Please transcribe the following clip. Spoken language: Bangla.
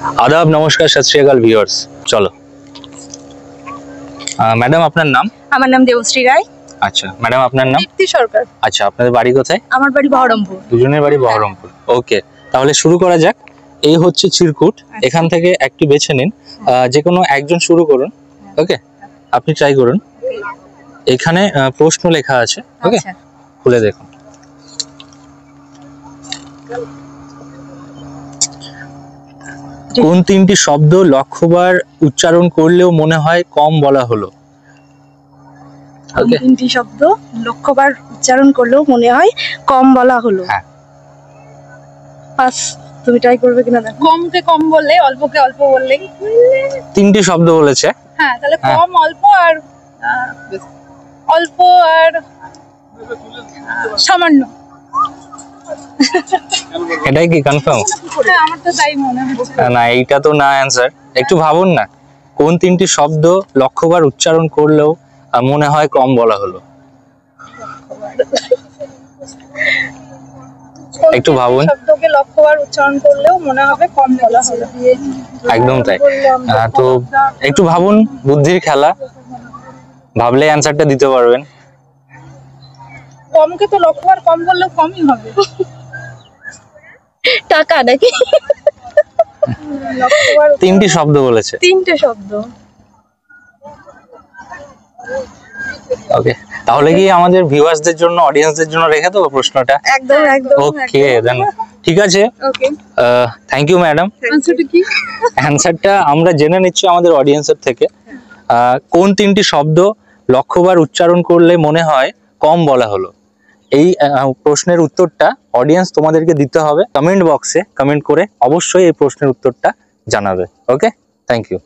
आदाब नमस्कार सत श्री अकाल ভিউয়ার্স চলো ম্যাডাম আপনার নাম? আমার নাম দেবশ্রী রায়। আচ্ছা ম্যাডাম আপনার নাম? দীপ্তি সরকার। আচ্ছা আপনাদের বাড়ি কোথায়? আমার বাড়ি বহরমপুর। দুজনের বাড়ি বহরমপুর। ওকে তাহলে শুরু করা যাক। এই হচ্ছে চিরকুট, এখান থেকে একটি বেছে নিন, যে কোনো একজন শুরু করুন। ওকে আপনি ট্রাই করুন। এখানে প্রশ্ন লেখা আছে, ওকে খুলে দেখুন। কোন তিনটি শব্দ লক্ষবার উচ্চারণ করলেও মনে হয় কম বলা হলো? তিনটি শব্দ লক্ষবার উচ্চারণ করলেও মনে হয় কম বলা হলো। হ্যাঁ পাস, তুমি ট্রাই করবে কিনা দেখো। কমকে কম বললে, অল্পকে অল্প বললে। তিনটি শব্দ বলেছে। হ্যাঁ তাহলে কম, অল্প আর অল্প আর সামান্য। এটাই কি কনফার্ম? হ্যাঁ আমার তো তাই মনে হচ্ছে। না এইটা তো না অ্যানসার। একটু ভাবুন না, কোন তিনটি শব্দ লক্ষবার উচ্চারণ করলেও মনে হয় কম বলা হলো? একটু ভাবুন। শব্দকে লক্ষবার উচ্চারণ করলেও মনে হবে কম বলা হলো। একদম তাই। তো একটু ভাবুন, বুদ্ধির খেলা, ভাবলে অ্যানসারটা দিতে পারবেন। কমকে তো লক্ষবার কম বললেও কমই হবে। টাকা নাকি? তিনটি শব্দ বলেছে। তিনটে শব্দ। ওকে তাহলে কি আমাদের ভিউয়ার্সদের জন্য, অডিয়েন্সদের জন্য রেখে দেবো প্রশ্নটা? একদম একদম। ওকে দেন ঠিক আছে। Okay thank you madam. আনসারটা কি? অ্যানসারটা আমরা জেনে নিচ্ছি আমাদের অডিয়েন্সের থেকে। কোন তিনটি শব্দ লক্ষবার উচ্চারণ করলে মনে হয় কম বলা হলো? এই প্রশ্নের উত্তরটা অডিয়েন্স তোমাদেরকে দিতে হবে। কমেন্ট বক্সে কমেন্ট করে অবশ্যই এই প্রশ্নের উত্তরটা জানাবে। Okay thank you.